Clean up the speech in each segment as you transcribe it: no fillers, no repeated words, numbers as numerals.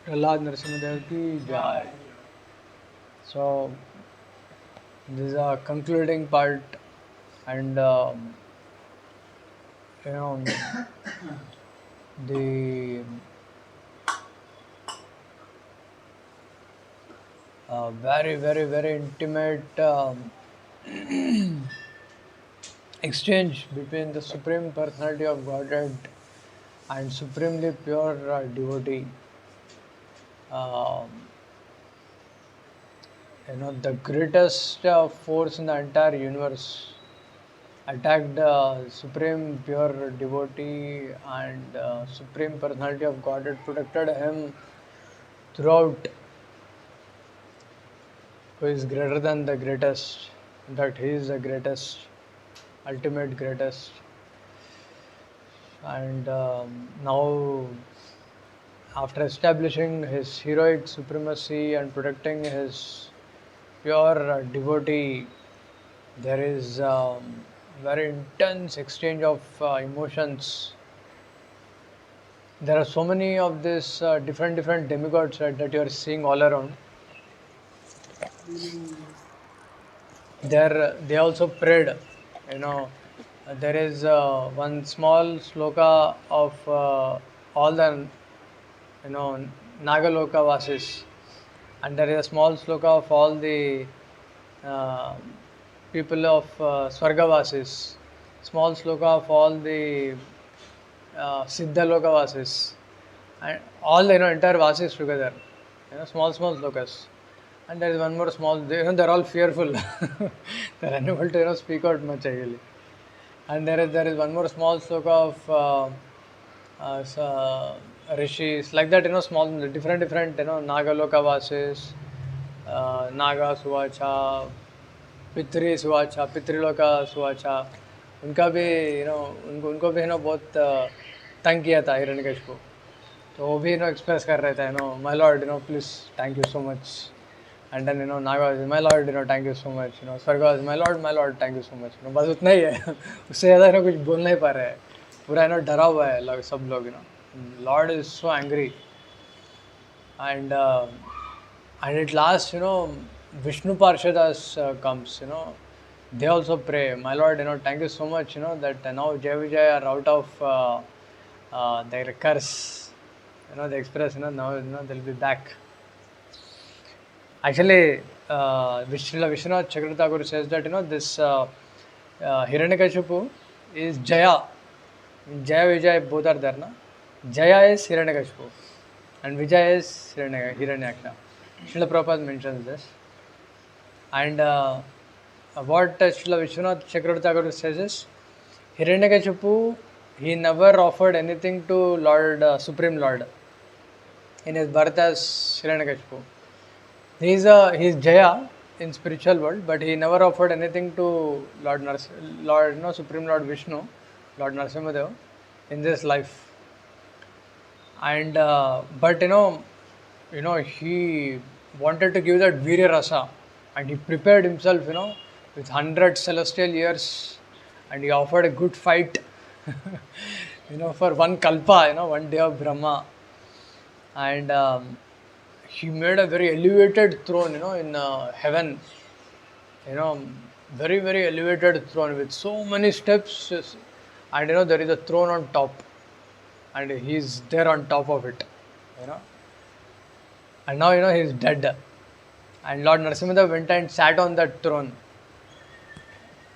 Prahlad Narasimhadev ki jai. So this is a concluding part, and you know the very intimate exchange between the Supreme Personality of Godhead and supremely pure devotee. Um, the greatest force in the entire universe attacked supreme pure devotee, and supreme personality of Godhead protected him throughout, who is greater than the greatest, that he is the greatest, ultimate greatest. And now, after establishing his heroic supremacy and protecting his pure devotee, there is very intense exchange of emotions. There are so many of these different demigods, right, that you are seeing all around. They also prayed. You know, there is one small sloka of all the Nagaloka Vasis, and there is a small sloka of all the uh, people of Swargavasis, small sloka of all the Siddhaloka Vasis, and all entire Vasis together. Small slokas. And there is one more small. They're all fearful. They're unable to speak out much actually. And there is one more small sloka of rishis, like that. Small different Nagaloka Vasis, Naga Suvacha, पितृ सुवाचा पितृलोका सुवाचा, उनका भी उनको भी बहुत तंग किया था हिरण्यकशिपु। तो वो भी एक्सप्रेस कर रहे थे my lord please thank you so much. And then Naga my lord thank you so much. स्वर्ग my lord thank you so much. बस उतना ही है। उससे ज़्यादा कुछ बोल नहीं पा रहे हैं। पूरा डरा हुआ है सब लोग। Lord is so angry. and and at last Vishnu Parshadas comes. They also pray, my lord, thank you so much, that now Jai Vijay are out of their curse. They express, now they'll be back. Actually, Vishwanath Chakravarti says that this Hiranyakashipu is Jaya. Jaya Vijay both are there, na? Jaya is Hiranyakashipu and Vijay is Hiranyaksha. Srila Prabhupada mentions this. And what Srila Vishwanath Chakravarti says is, Hiranyakashipu, he never offered anything to Lord, Supreme Lord, in his birth as Hiranyakashipu. He's Jaya in spiritual world, but he never offered anything to Supreme Lord Vishnu, Lord Narasimhadev, in this life. And but he wanted to give that Virya Rasa, and he prepared himself with 100 celestial years, and he offered a good fight for one kalpa, one day of Brahma. And he made a very elevated throne in heaven, very elevated throne with so many steps. And there is a throne on top, and he's there on top of it, and now he's dead, and Lord Narasimhadev went and sat on that throne.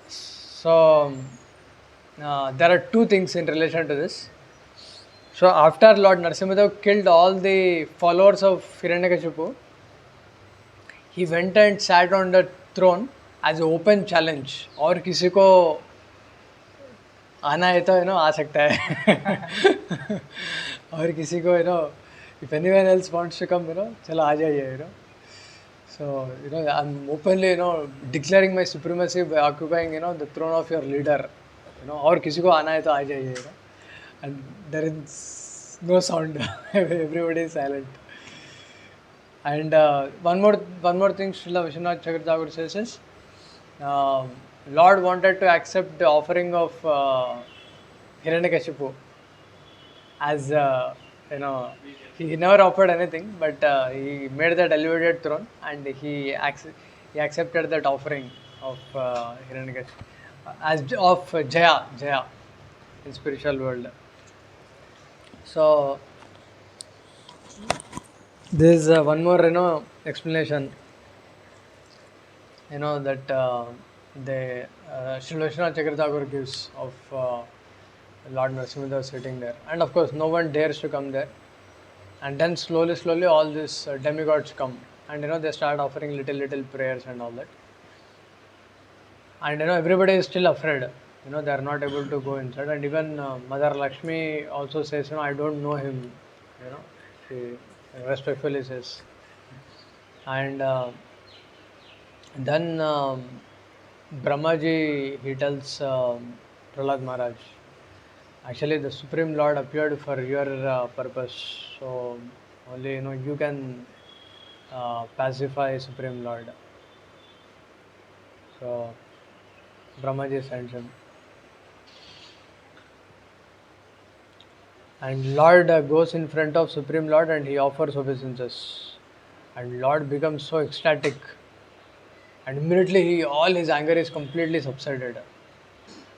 So there are two things in relation to this. So after Lord Narasimhadev killed all the followers of Hiranyakashipu, he went and sat on the throne as an open challenge, और किसी को आना है तो आ सकता है और किसी को if anyone else wants to come चलो आ जाइए so I'm openly declaring my supremacy by occupying the throne of your leader, और किसी को आना है तो आ जाइए and there is no sound. Everybody is silent. And one more thing Srila Vishwanath Chakravarti says is, Lord wanted to accept the offering of Hiranyakashipu as he never offered anything, but he made that elevated throne, and he accepted that offering of Hiranyakashipu as of Jaya in spiritual world. So there's one more explanation. That the Sri Vishwanath Chakravarti gives of Lord Narasimha sitting there, and of course no one dares to come there. And then slowly all these demigods come, and they start offering little prayers and all that. And everybody is still afraid. They are not able to go inside, and even Mother Lakshmi also says, I don't know him. She respectfully says. And then Brahmaji, he tells Prahlad Maharaj, actually the Supreme Lord appeared for your purpose, so only you can pacify Supreme Lord. So Brahmaji sends him, and Lord goes in front of Supreme Lord and he offers obeisances, and Lord becomes so ecstatic, and immediately all his anger is completely subsided,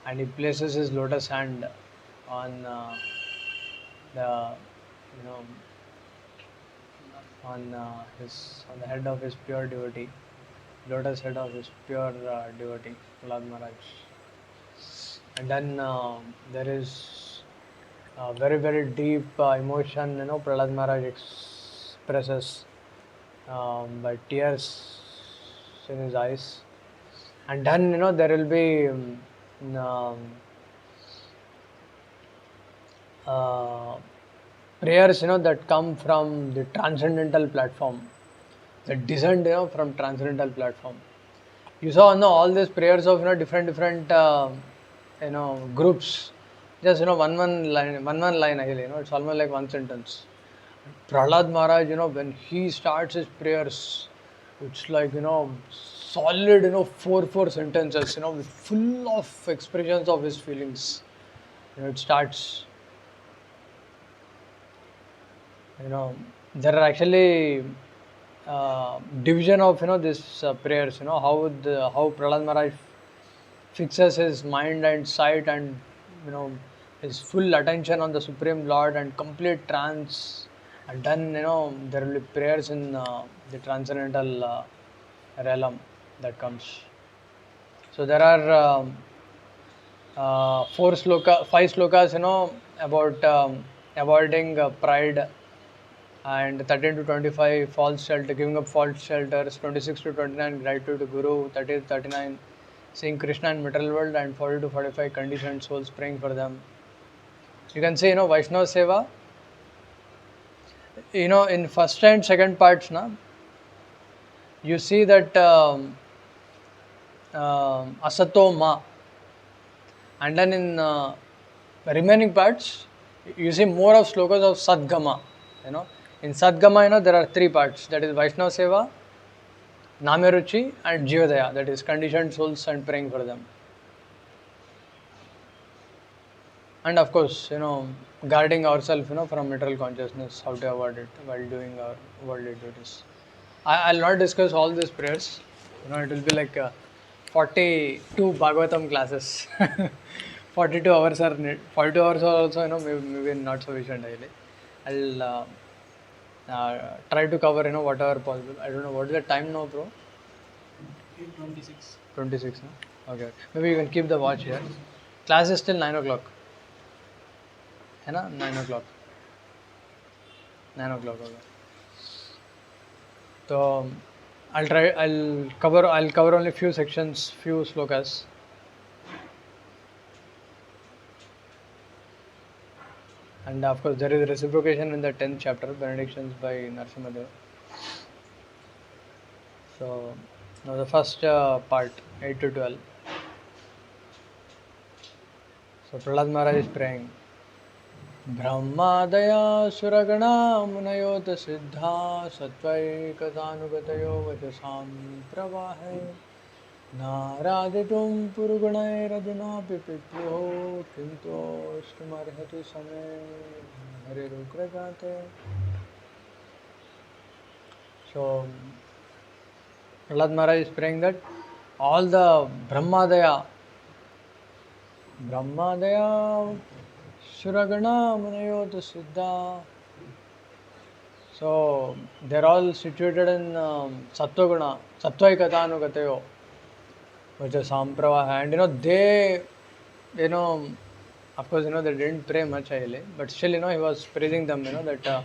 and he places his lotus hand on the on the head of his pure devotee, lotus head of his pure devotee, Prahlad Maharaj. And then there is very deep emotion, Prahlad Maharaj expresses by tears in his eyes. And then there will be prayers that come from the transcendental platform, that descend from transcendental platform. You saw all these prayers of different groups, just one line actually, it's almost like one sentence. Prahlad Maharaj, when he starts his prayers, it's like solid four sentences, with full of expressions of his feelings. It starts. There are actually division of this prayers. How Prahlad Maharaj fixes his mind and sight and his full attention on the Supreme Lord and complete trance. And then there will be prayers in the transcendental realm that comes. So there are five slokas about avoiding pride, and 13 to 25 false shelter, giving up false shelters, 26 to 29 gratitude to Guru, 30 to 39 seeing Krishna in material world, and 40 to 45 conditioned souls praying for them. You can see Vaishnava Seva, in first and second parts you see that Asato Ma, and then in remaining parts you see more of slokas of Sadgama. In Sadgama, there are three parts, that is Vaishnava Seva, Namyaruchi and Jivadaya, that is conditioned souls and praying for them. And of course, guarding ourselves, from material consciousness, how to avoid it while doing our worldly duties. I'll not discuss all these prayers. It will be like 42 Bhagavatam classes. 42 hours are need. 42 hours are also, maybe not sufficient. I'll try to cover, whatever possible. I don't know what is the time now, bro. 26. 26, no? Okay. Maybe you can keep the watch here. Class is till 9 o'clock. 9 o'clock. 9 o'clock. Okay. So I'll cover only few sections, few slokas. And of course, there is reciprocation in the 10th chapter, benedictions by Narasimha. So now the first part, 8 to 12. So Prahlad Maharaj is praying. Brahmadaya suragana munayot siddha sattvaikatanugatyo vajasam pravahe naraditum purugunai raduna pipityo kintoshtumarhati same harirugragate So Prahlad Maharaj is praying that all the Brahmadaya, Suragana Munayota Siddha. So they're all situated in Sattva Sattvaikatanugateo, which is Sampravaha. And they, of course, they didn't pray much, but still, he was praising them, that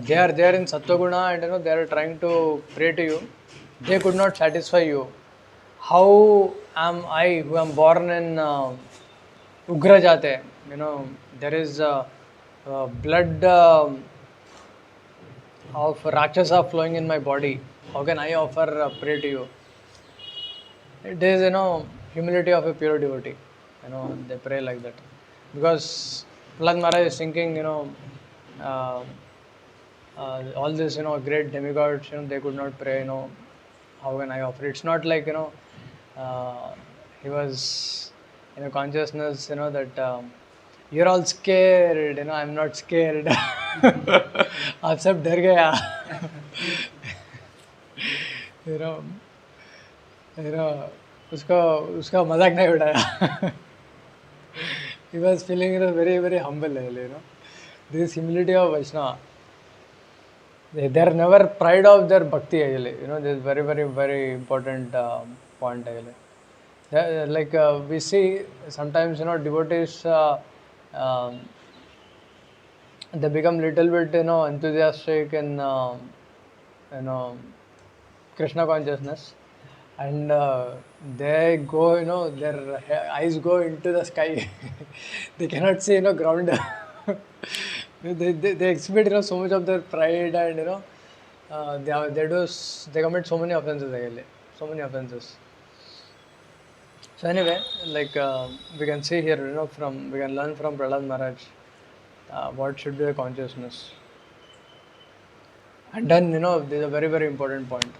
they are there in Sattva and, they are trying to pray to you. They could not satisfy you. How am I, who am born in Ugra Jate? There is blood of Rakshasa flowing in my body. How can I offer prayer to you? It is, humility of a pure devotee. They pray like that. Because Prahlad Maharaj is thinking, uh, all this, great demigods, they could not pray, how can I offer? It's not like, he was in a consciousness, that you're all scared, I'm not scared. आप सब डर गया. उसका मजाक नहीं उठाया. He was feeling very, very humble. This is humility of Vaishnava. They are never pride of their bhakti. This is very, very, very important point. Like we see sometimes, devotees, they become little bit, enthusiastic in, Krishna consciousness, and they go, their eyes go into the sky. They cannot see, ground. they exhibit, so much of their pride, and they commit so many offenses. So anyway, like we can see here, we can learn from Prahlad Maharaj what should be the consciousness. And then, this is a very, very important point.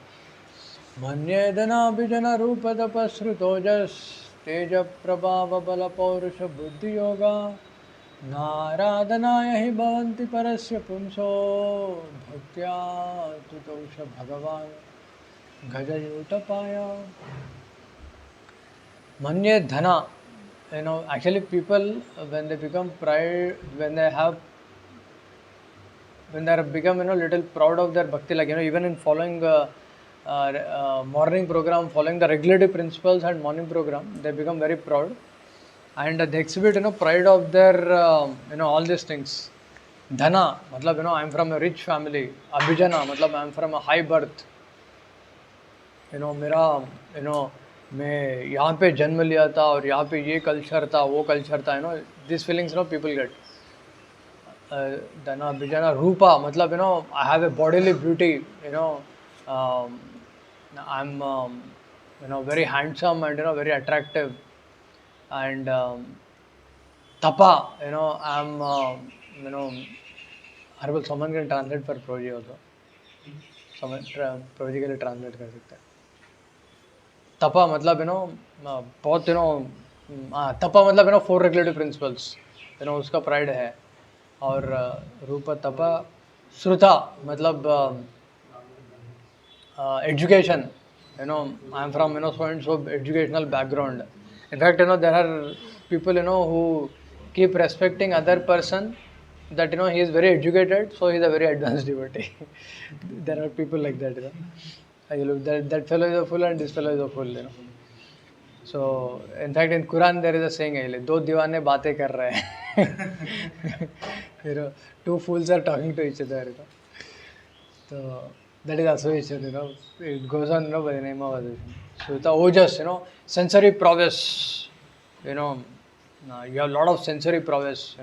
Manyedana Vijana Rupa Tapasrutojas Teja Prabhava Bala Paurusha Buddhi Yoga Naradanaya hi bhavanti parasya pumso bhaktya tutosha bhagavan gajayutapaya. Manye dhana, actually people, when they become pride, when they become, little proud of their bhakti, like, even in following morning program, following the regulative principles and morning program, they become very proud. And they exhibit, pride of their, all these things. Dhana, matlab, I'm from a rich family. Abhijana, matlab, I'm from a high birth. मेरा, मैं यहाँ पे जन्म लिया था और यहाँ पे ये कल्चर था, वो कल्चर था, these feelings, people get. Dhana, Abhijana, Rupa, matlab, I have a bodily beauty, I'm, very handsome and, very attractive. And Tapa, I'm, Harbal, someone can translate for Proji also. Someone Proji के लिए translate कर सकता है. Tapa, मतलब, बहुत, Tapa, मतलब, 4 regulative principles, उसका pride है. और रूपा तपा श्रुता, मतलब education, I'm from, so and so educational background. In fact, there are people, who keep respecting other person, that, he is very educated, so he is a very advanced devotee. There are people like that, that fellow is a fool and this fellow is a fool, So, in fact, in Quran there is a saying, दो दीवाने बातें कर रहे हैं. 2 fools are talking to each other, So, that is association, it goes on, by the name of association. So, the ojas, sensory prowess, you have a lot of sensory prowess,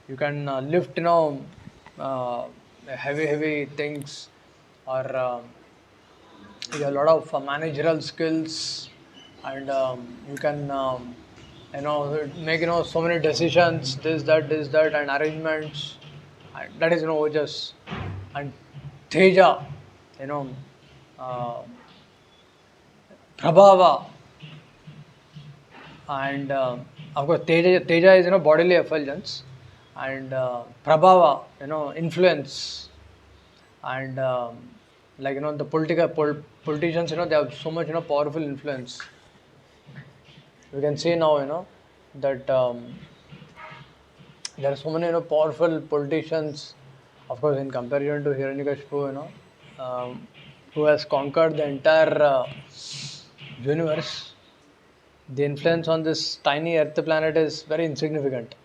you can lift, heavy things, or you have a lot of managerial skills, and you can, make, so many decisions, this, that, and arrangements, and that is, ojas. And Teja, Prabhava, and of course Teja is, bodily effulgence, and Prabhava, influence, and like the politicians, they have so much powerful influence. We can see now, that there are so many powerful politicians, of course, in comparison to Hiranyakashipu, who has conquered the entire universe. The influence on this tiny Earth planet is very insignificant.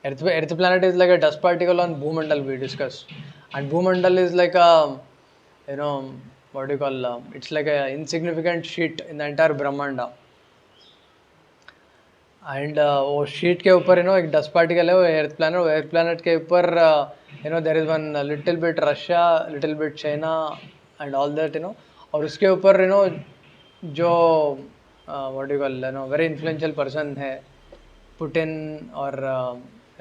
Earth planet is like a dust particle on Bhumandal we discussed, and Bhumandal is like a, you know, what do you call? It's like a insignificant sheet in the entire Brahmanda. And वो sheet के ऊपर एक dust particle है, वो earth planet के ऊपर there is one little bit Russia, little bit China and all that और उसके ऊपर जो what you call very influential person है पुटिन और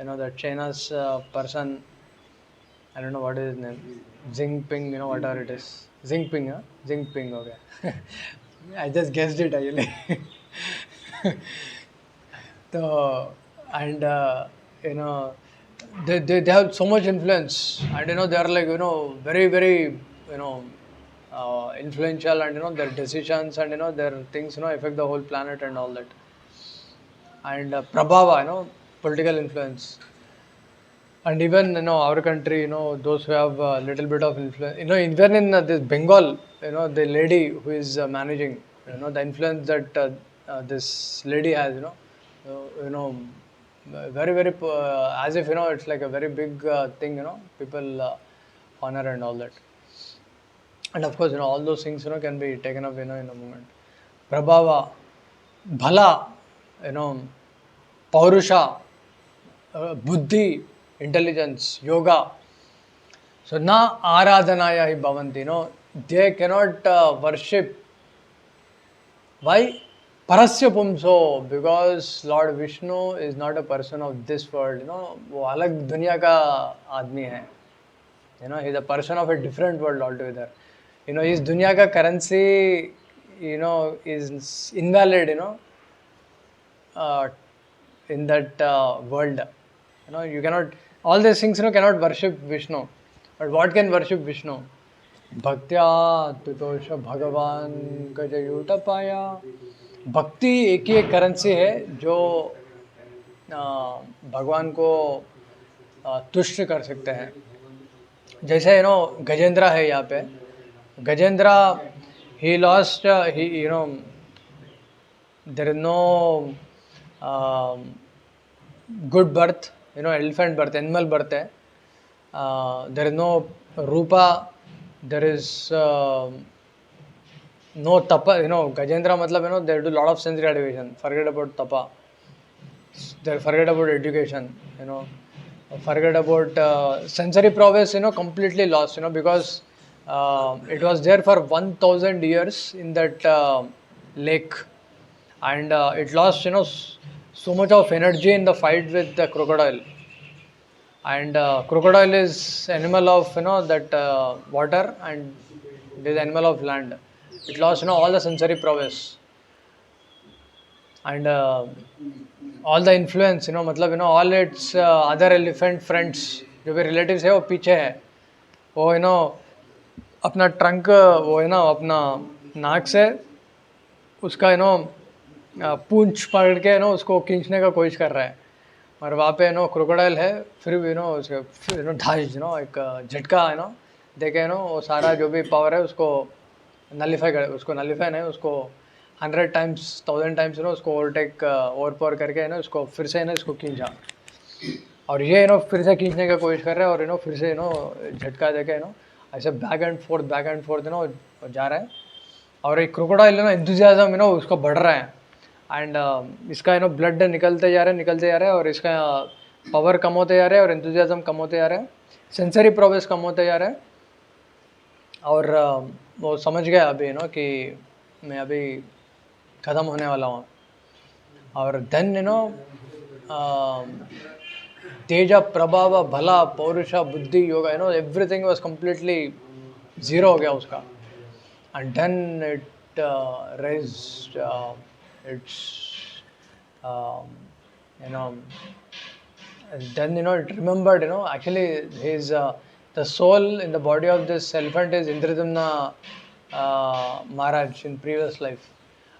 that चाइना's person, I don't know what is his name, Jinping, what ever it is, Jinping हो गया I just guessed it actually. So, and they have so much influence, and they are like very very influential, and their decisions and their things affect the whole planet and all that. And prabhava, political influence, and even our country, those who have a little bit of influence, even in this Bengal, the lady who is managing, the influence that this lady has, very very as if it's like a very big thing, people honor and all that. And of course all those things can be taken up in a moment. Prabhava, bhala, paurusha, buddhi, intelligence, yoga. So na aradhanaya hi bhavanti, they cannot worship. Why? Parasya Pumso, because Lord Vishnu is not a person of this world, वो अलग दुनिया का आदमी है, he is a person of a different world altogether. इस दुनिया का currency, is invalid, in that world. You cannot, all these things, cannot worship Vishnu. But what can worship Vishnu? Bhaktya tutosha Bhagavan Gajayuta Paya. भक्ति एक ही एक currency है जो भगवान को तुष्ट कर सकते हैं. जैसे गजेंद्र है यहाँ पे, Gajendra he lost there is no good birth, elephant birth, animal birth है. There is no Rupa, there is no tapa, Gajendra matlab, they do a lot of sense gratification. Forget about tapa. They forget about education, forget about sensory prowess, completely lost, because it was there for 1000 years in that lake, and it lost, so much of energy in the fight with the crocodile. And crocodile is animal of, that water, and it is animal of land. It lost, all the sensory prowess, and all the influence, मतलब all its other elephant friends, जो भी relatives है वो पीछे है, वो अपना trunk वो अपना नाक से उसका पूंछ पकड़ के उसको खींचने का कोशिश कर रहा है, और वहाँ पे क्रोकोडाइल है, फिर भी उसके ढाई एक झटका देखे वो सारा जो भी पावर है उसको नलीफाई कर, उसको नलीफाई नहीं, उसको 100 times 1000 times उसको ओवरटेक ओवरपावर करके उसको फिर से इसको खींचा, और ये फिर से खींचने का कोशिश कर रहा है, और फिर से झटका देके ऐसे बैक एंड फोर्थ जा रहा है. और एक क्रोकोडाइल एंथुसियाज्म उसको बढ़ रहा है, एंड इसका ब्लड निकलते जा रहा है, और इसका पावर कम होते जा रहा है, और एंथुसियाज्म कम होते जा रहा है, सेंसरी प्रोग्रेस कम होते जा रहा है. और वो समझ गया अभी कि मैं अभी ख़त्म होने वाला हूँ. और देन तेज प्रभाव भला पौरुषा बुद्धि योगा, एवरीथिंग वाज कम्प्लीटली ज़ीरो हो गया उसका. And then it raised its then it remembered, actually his the soul in the body of this elephant is Indradumna Maharaj in previous life,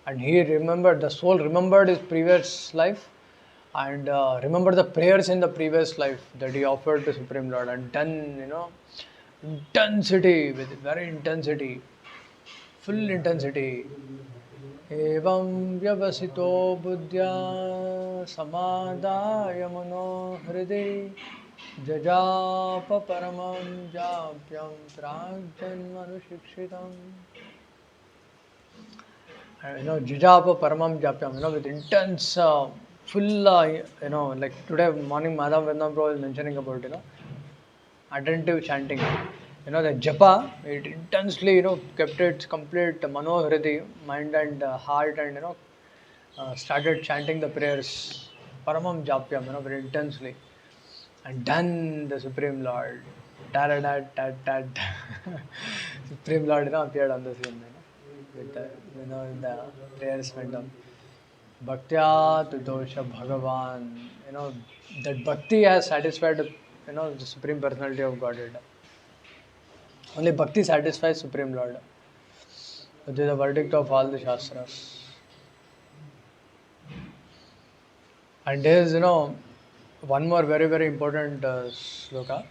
and he remembered, the soul remembered his previous life, and remember the prayers in the previous life that he offered to Supreme Lord, and done, intensity, with very intensity, full intensity. एवं व्यवसितो बुद्ध्या समादाय मनो हृदि जजाप परमं जाप्यं प्राग्जन्मनुशिक्षितम्. Jajapa Paramam Japyam, with intense, full, like today morning, Madhav Vedna Bro is mentioning about, attentive chanting. The japa, it intensely, kept its complete manohridi, mind and heart, and, started chanting the prayers, Paramam Japyam, very intensely. And then the Supreme Lord, Supreme Lord, appeared on the scene, with the, the prayers went up. Bhaktya Dosha Bhagavan, that bhakti has satisfied, the Supreme Personality of Godhead. Only bhakti satisfies Supreme Lord. Which is the verdict of all the Shastras. And there is, one more very, very important sloka.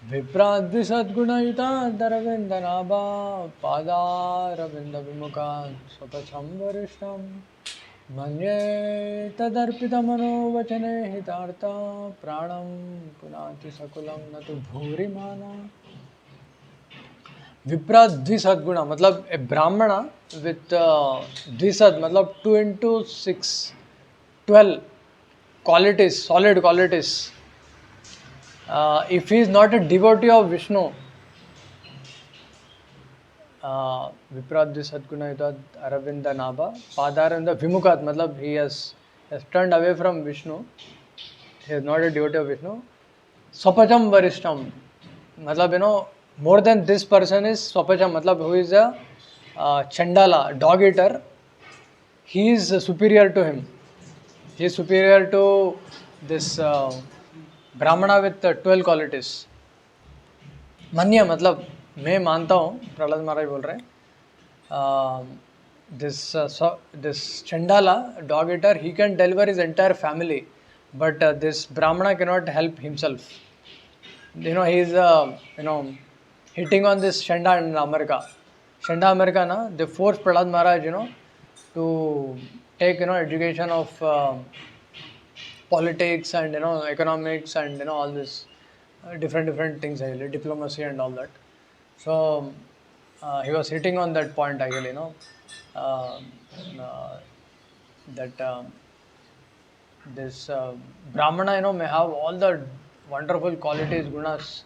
Vipradvi Sadgunayuta Daravindanabha Pada Ravinda Vimuka Swapacham Varishtam Manye Tadarpita Mano Vachane Hitartha Pranam Punati Sakulam Natu Bhuri Mana. Vipra Dvisadguna, matlab a Brahmana with Dvisad, matlab 2 into 6, 12 qualities, solid qualities. If he is not a devotee of Vishnu, Vipra Dvisadguna Yutad Aravinda Nabha, Padaranda Vimukat, matlab he has turned away from Vishnu, he is not a devotee of Vishnu. Swapacham Varishtam, matlab more than this person is Swapacham, matlab who is a Chandala, dog eater, he is superior to him. He is superior to this Brahmana with 12 qualities. Manya, matlab, मैं मानता हूँ, प्रहलाद महाराज बोल रहे हैं, this Chandala, dog eater, he can deliver his entire family, but this Brahmana cannot help himself. He is, hitting on this Shanda in America. Shanda America, they forced Prahlad Maharaj, to take, education of politics and, economics and, all this different things, diplomacy and all that. So, he was hitting on that point, actually, that this Brahmana, may have all the wonderful qualities, gunas.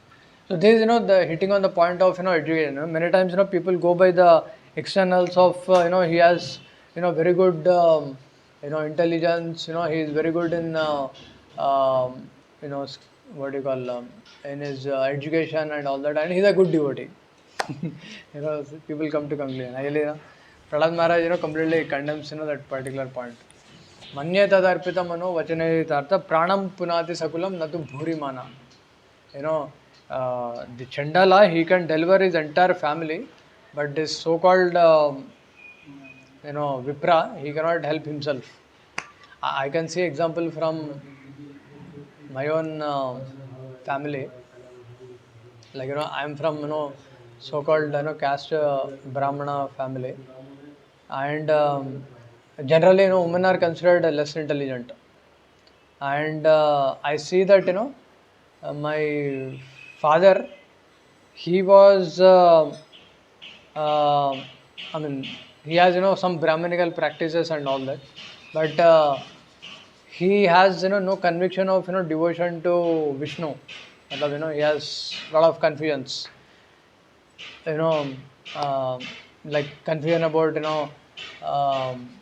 So this is, the hitting on the point of, education. Many times, people go by the externals of, he has, very good, intelligence. He is very good in, what do you call, in his education and all that, and he's a good devotee. People come to conclusion. Actually, Prahlad Maharaj, completely condemns, that particular point. Manye tadarpita mano vachane tartha pranam punati sakulam natu bhuri mana. The Chandala, he can deliver his entire family, but this so-called, Vipra, he cannot help himself. I can see example from my own family. Like, I am from, so-called, caste Brahmana family. And generally, women are considered less intelligent. And I see that, my father, he was, he has, some Brahminical practices and all that, but he has, no conviction of, devotion to Vishnu. He has a lot of confusions, like confusion about,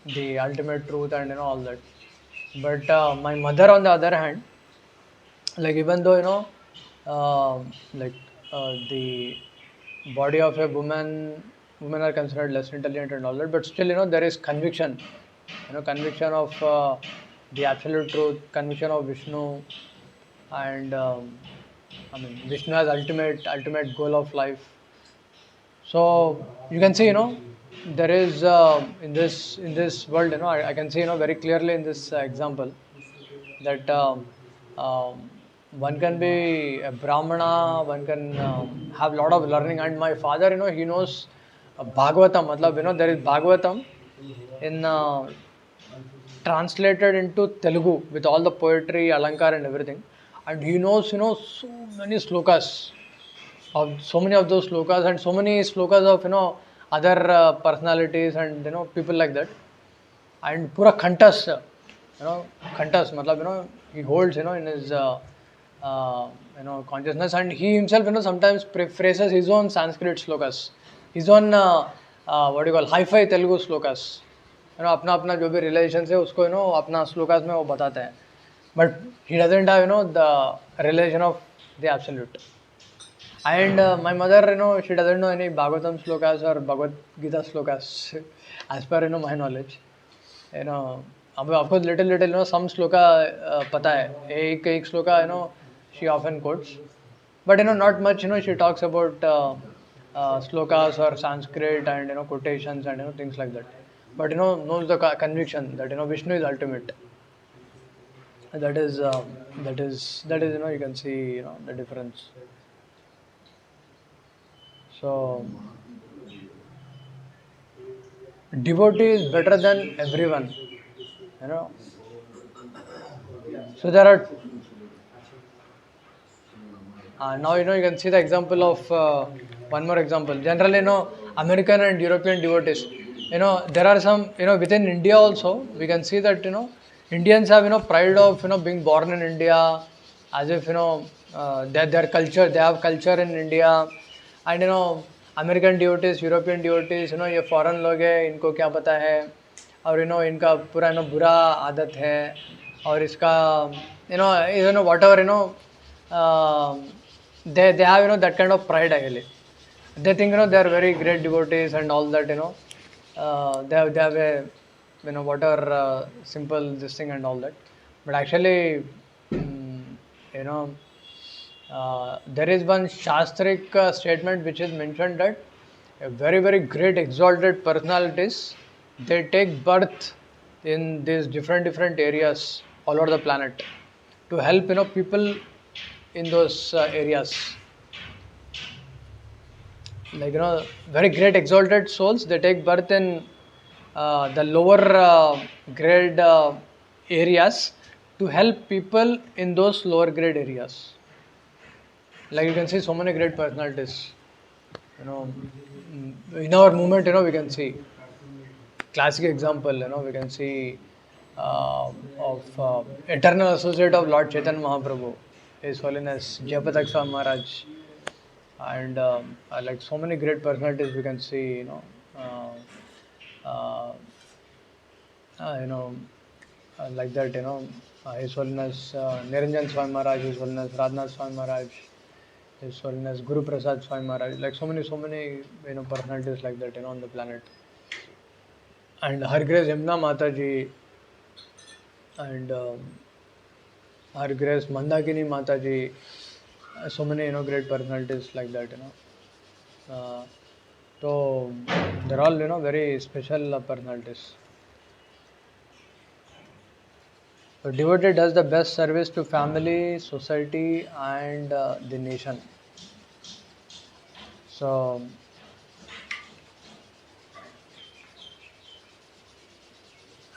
the ultimate truth and, all that. But my mother, on the other hand, like, even though, the body of a women are considered less intelligent and all that, but still, there is conviction, conviction of the absolute truth, conviction of Vishnu, and I mean, Vishnu has ultimate goal of life. So you can see, there is in this world, I can see, very clearly in this example that one can be a brahmana, one can have a lot of learning. And my father, he knows Bhagavatam. Matlab, there is Bhagavatam in translated into Telugu with all the poetry, alankar, and everything. And he knows, so many slokas of so many of those slokas, and so many slokas of other personalities and people like that. And pura khantas, khantas, matlab, he holds, in his consciousness, and he himself, sometimes phrases his own Sanskrit slokas, his own what do you call, hi-fi Telugu slokas. अपना अपना जो भी relation है उसको अपना श्लोकास में वो बताते हैं, but he doesn't have the relation of the absolute. And my mother, she doesn't know any Bhagavatam slokas or Bhagavad Gita slokas, as per my knowledge. Of course, little, some sloka pata hai. एक sloka, she often quotes, but not much. She talks about slokas or Sanskrit and quotations and things like that. But knows the conviction that Vishnu is ultimate. That is you can see the difference. So, devotee is better than everyone, So there are, now you can see the example of one more example. Generally, American and European devotees. There are some, within India also, we can see that, Indians have, pride of, being born in India, as if, their culture, they have culture in India. And American devotees, European devotees, ये foreign लोग हैं, इनको क्या पता है, और इनका पूरा बुरा आदत है, और इसका what ever they have that kind of pride actually. They think they are very great devotees and all that, they have a whatever simple this thing and all that, but actually there is one Shastric statement which is mentioned that a very, very great exalted personalities, they take birth in these different areas all over the planet to help people in those areas. Like very great exalted souls, they take birth in the lower grade areas to help people in those lower grade areas. Like you can see so many great personalities, in our movement, we can see classic example, we can see of eternal associate of Lord Chaitanya Mahaprabhu, His Holiness Jayapatak Swami Maharaj, and like so many great personalities we can see, like that, His Holiness Niranjan Swami Maharaj, His Holiness Radhanath Swami Maharaj, His Holiness Guru Prasad Swami Maharaj, like so many personalities like that, on the planet. And Her Grace Yamuna Mataji, and Her Grace Mandakini Mataji, so many great personalities like that, so they're all very special personalities. So devotee does the best service to family, society, and the nation. So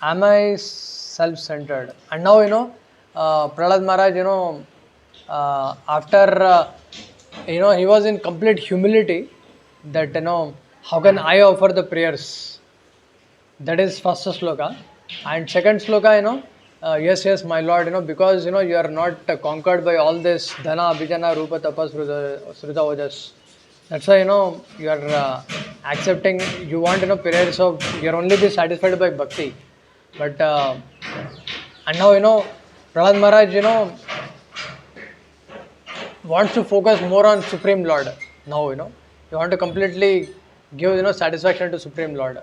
am I self-centered? And now Prahlad Maharaj, after he was in complete humility, that how can I offer the prayers? That is first sloka. And second sloka, yes, my Lord, because you are not conquered by all this dhana, abhijana, rupa, tapas, sruta, ojas. That's why you are accepting. You want prayers of. You are only be satisfied by bhakti. But and now Prahlad Maharaj wants to focus more on Supreme Lord. Now you want to completely give satisfaction to Supreme Lord.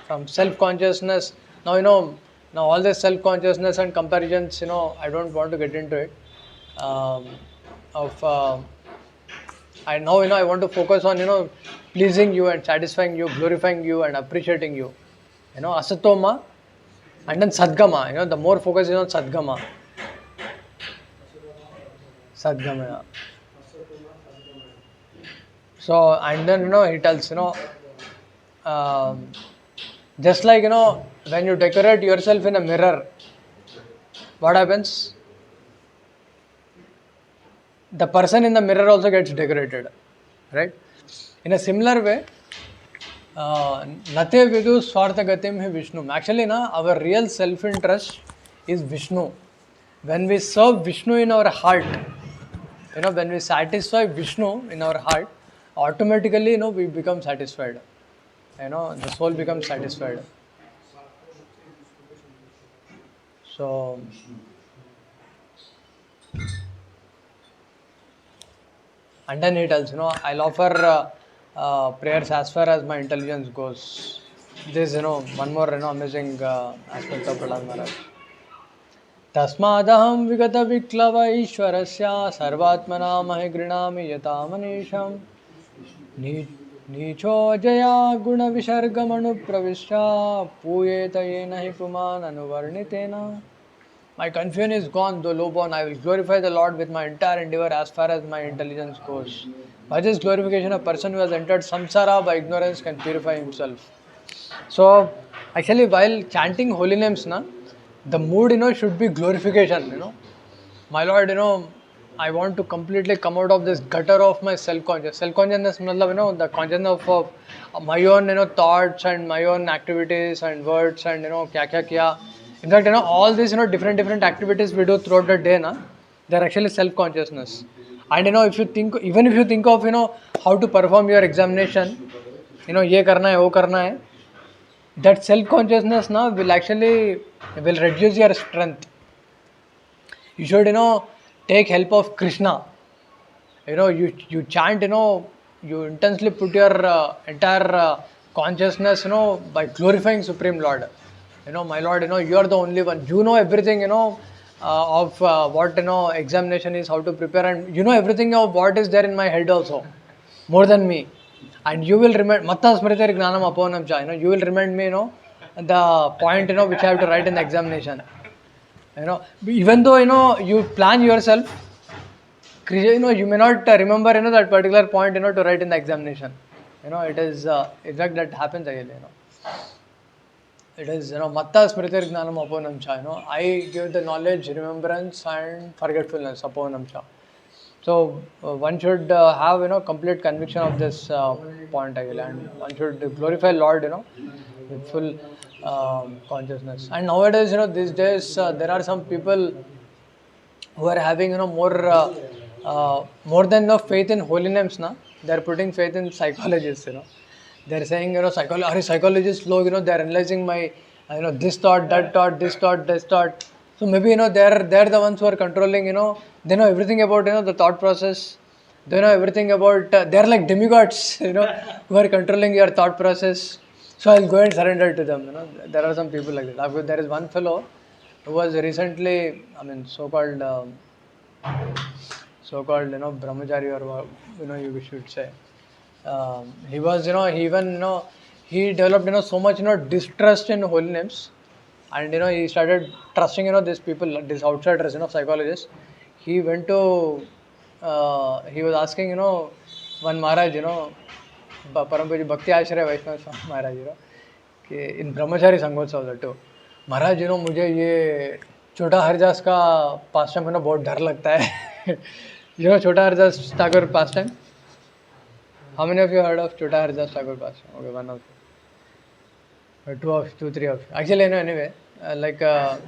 From self-consciousness. Now now all this self-consciousness and comparisons, I don't want to get into it. of I now I want to focus on pleasing you and satisfying you, glorifying you and appreciating you. Asatoma and then sadgama. The more focus is on sadgama. Sadgama. Yeah. So and then he tells um, just like when you decorate yourself in a mirror, what happens? The person in the mirror also gets decorated, right? In a similar way, Nate Vidu Swartha Gatim Hi Vishnu. Actually, our real self-interest is Vishnu. When we serve Vishnu in our heart, when we satisfy Vishnu in our heart, automatically, we become satisfied. The soul becomes satisfied. So, and then he tells, I'll offer prayers as far as my intelligence goes. This, one more, amazing aspect of Prahlad Maharaj. तस्मादहं विगतविक्लव ईश्वरस्य सर्वात्मना महि गृह्णामि यथा मनीषं नीचो जया गुणविसर्गमनुप्रविश्य पूयेत येन हि पुमान् अनुवर्णितेन. My confusion is gone, though low-born. I will glorify the Lord with my entire endeavor as far as my intelligence goes. By this glorification, a person who has entered samsara by ignorance can purify himself. So, actually, while chanting holy names, the mood, should be glorification, My Lord, I want to completely come out of this gutter of my self-conscious. Self-consciousness, the consciousness of my own, thoughts and my own activities and words and, kya. In fact, all these, different activities we do throughout the day, they're actually self-consciousness. And, if you think of, how to perform your examination, ye karna hai, wo karna hai, that self-consciousness will reduce your strength. You should, take help of Krishna. You chant, you intensely put your entire consciousness, by glorifying Supreme Lord. My Lord, you are the only one. You know everything, of what, examination is, how to prepare, and you know everything of what is there in my head also, more than me. And you will remind, Matta Smriti Gnanam Aponam Cha, you will remind me, the point, which I have to write in the examination. Even though, you plan yourself, you may not remember, that particular point, to write in the examination. It is, in fact, that happens again, It is, Matta Smriti Gnanam Aponam Cha, I give the knowledge, remembrance and forgetfulness, Aponam Cha. So, one should have, complete conviction of this point, and one should glorify Lord, with full consciousness. And nowadays, these days, there are some people who are having, more than enough faith in holy names, they are putting faith in psychologists, They are saying, psychologists, they are analyzing my, this thought, that thought, this thought, this thought. So maybe, they're the ones who are controlling, they know everything about, the thought process. They know everything about, they're like demigods, who are controlling your thought process. So I'll go and surrender to them, There are some people like that. There is one fellow who was recently, so-called, brahmachari, or, you should say. He was, he even, he developed, so much, distrust in holy names. And, he started trusting, these people, these outsiders, psychologists. He went to, he was asking, one Maharaj, Parampaji Bhakti Ashraya Vaishnava Maharaj, कि in Brahmachari Sangotsav too. Maharaj, मुझे ये छोटा हरिदास का pastime बहुत डर लगता है. छोटा Haridas Thakur pastime? How many of you heard of Chota Haridas Thakur pastime? Okay, one of you. Two, three of you. Actually, anyway,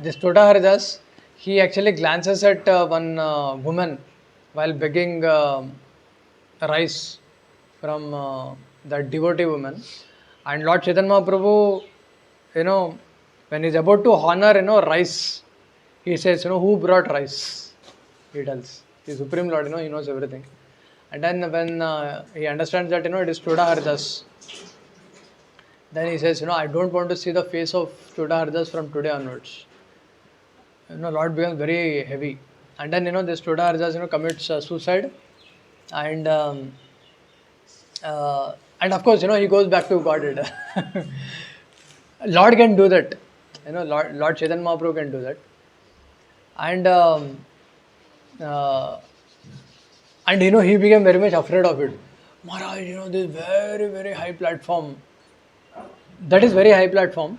this Chota Haridas, he actually glances at one woman while begging rice from that devotee woman. And Lord Chaitanya Mahaprabhu, when he's about to honor, rice, he says, who brought rice? He tells. The Supreme Lord, he knows everything. And then when he understands that, it is Chota Haridas, then he says, I don't want to see the face of Chota Haridas from today onwards. Lord becomes very heavy. and then this Choda commits suicide, and and of course he goes back to Godhead. Lord can do that, Lord Chaitanya Mahaprabhu can do that, and uh, and he became very much afraid of it. Maharaj, this very very high platform, that is very high platform,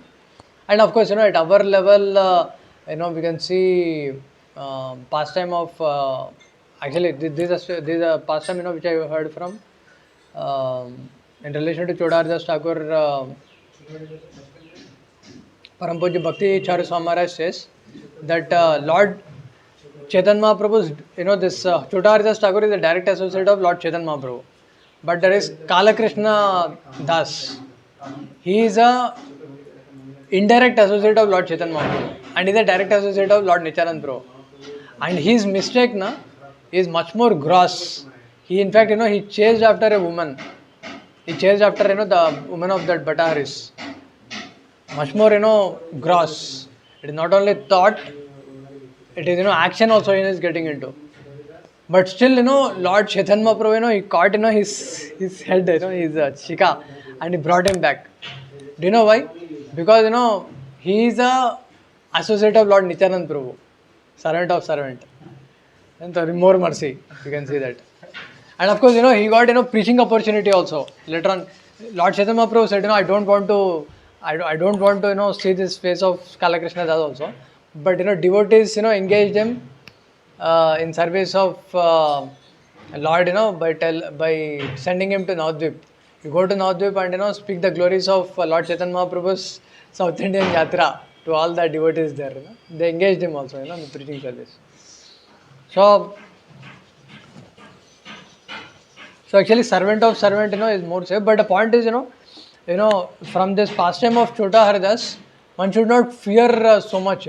and of course at our level, we can see pastime of actually this is a pastime which I heard from in relation to Choda Thakur. Param Pujya Bhakti Charya Swami Maharaj says that Lord Chaitanya Mahaprabhu's, this Choda Thakur is a direct associate of Lord Chaitanya Mahaprabhu. But there is Kala Krishna Das. He is a indirect associate of Lord Chaitanya Mahaprabhu and is a direct associate of Lord Nityananda Prabhu. And his mistake is much more gross. He in fact, he chased after a woman. He chased after, the woman of that Bhattaharis. Much more, gross. It is not only thought, it is, action also he is getting into. But still, Lord Chaitanya Mahaprabhu, he caught, his head, his shika, and he brought him back. Do you know why? Because, he is a associate of Lord Nityananda Prabhu, servant of servant. And more mercy, you can see that. And of course, he got, preaching opportunity also. Later on, Lord Chaitanya Mahaprabhu said, I don't want to, see this face of Kala Krishna Das also. But, devotees, engaged him in service of Lord, by sending him to Navadvip. You go to Navadvip and, speak the glories of Lord Chaitanya Mahaprabhu's South Indian Yatra to all the devotees there. They engaged him also, in the preaching service. So actually servant of servant, is more safe. But the point is, from this pastime of Chota Haridas, one should not fear so much,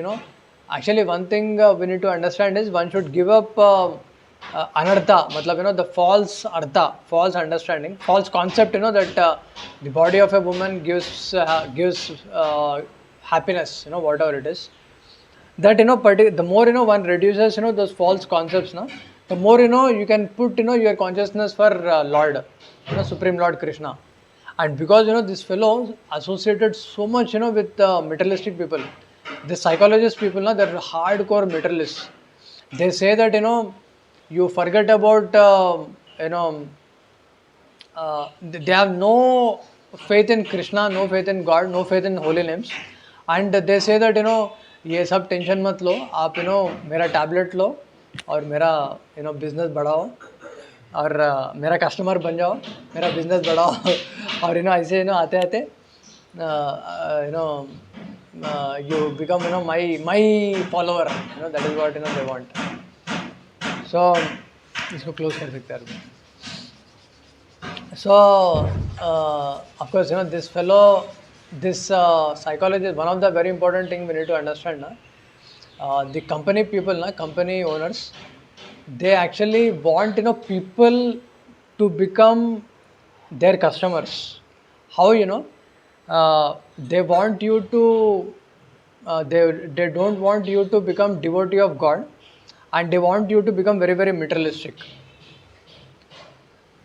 Actually, one thing we need to understand is one should give up anartha, matlab, the false artha, false understanding, false concept, that the body of a woman gives happiness, whatever it is. That, the more, one reduces, those false concepts, the more, you can put, your consciousness for Lord, Supreme Lord Krishna. And because, this fellow associated so much, with materialistic people. The psychologist people, they're hardcore materialists. They say that, you forget about, they have no faith in Krishna, no faith in God, no faith in holy names. And they say that, ये सब tension मत लो, आप मेरा tablet लो और मेरा business बढ़ाओ और मेरा कस्टमर बन जाओ, मेरा बिजनेस बढ़ाओ और ऐसे आते आते you become my follower, that is what they want. So इसको close कर सकते हैं. So of course this fellow, this psychologist, one of the very important thing we need to understand, the company people, company owners, they actually want people to become their customers. How? They want you to they don't want you to become devotee of God, and they want you to become very very materialistic.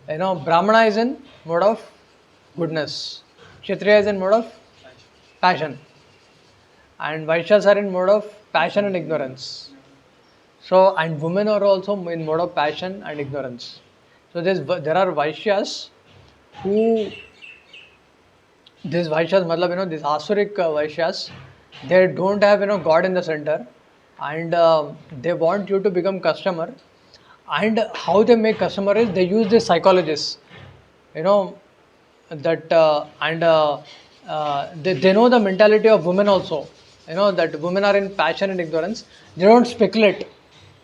Brahmana is in mode of goodness, Kshatriya is in mode of passion, and Vaishyas are in mode of passion and ignorance. So, and women are also in mode of passion and ignorance. So there are Vaishyas who, these Vaishyas, matlab, these Asurik Vaishyas, they don't have, God in the center, and they want you to become customer. And how they make customer is they use this psychologists, that and they know the mentality of women also, that women are in passion and ignorance. They don't speculate,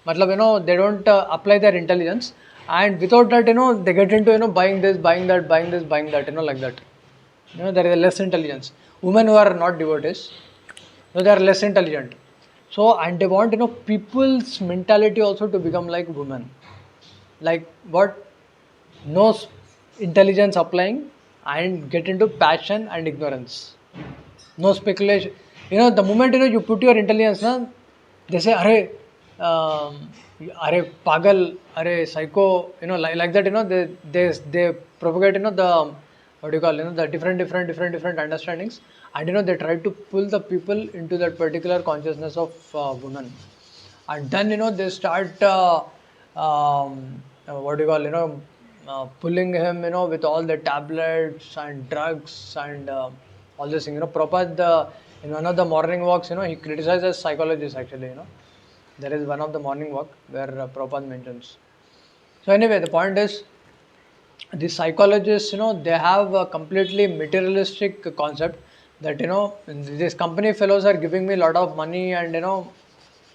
matlab, they don't apply their intelligence, and without that, they get into, buying this, buying that, buying this, buying that, like that. There is less intelligence. Women who are not devotees, they are less intelligent. So, and they want, people's mentality also to become like women. Like what? No intelligence applying and get into passion and ignorance. No speculation. The moment, you put your intelligence, they say, Arey, um, are pagal, are psycho, like that, they propagate, the, what do you call, the different understandings, and they try to pull the people into that particular consciousness of women, and then they start what do you call, pulling him, with all the tablets and drugs and all this thing. Prabhupada, in one of the morning walks, he criticizes psychologists actually. There is one of the morning walk where Prabhupada mentions. So anyway, the point is, the psychologists, they have a completely materialistic concept that, these company fellows are giving me a lot of money and,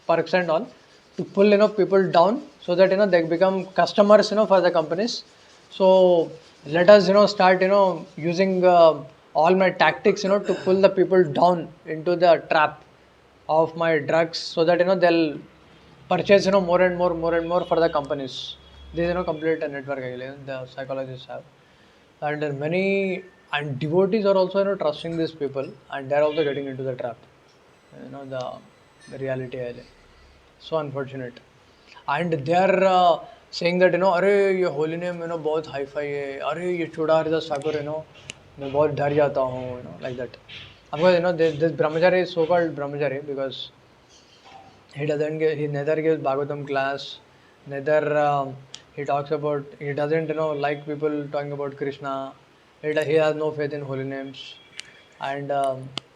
perks and all to pull, people down so that, they become customers, for the companies. So let us, start, using all my tactics, to pull the people down into the trap of my drugs so that, they'll purchase, more for the companies. This is, complete network actually, the psychologists have. And many and devotees are also, trusting these people, and they're also getting into the trap. The reality है. So unfortunate. And they are saying that, अरे ये holy name, बहुत high fi है, अरे ये चूड़ा हरिदास ठाकुर, मैं बहुत डर जाता हूँ, like that. Of course, this brahmachari is so-called brahmachari because he neither gives Bhagavatam class, neither he talks about, he doesn't, like people talking about Krishna. He has no faith in holy names, and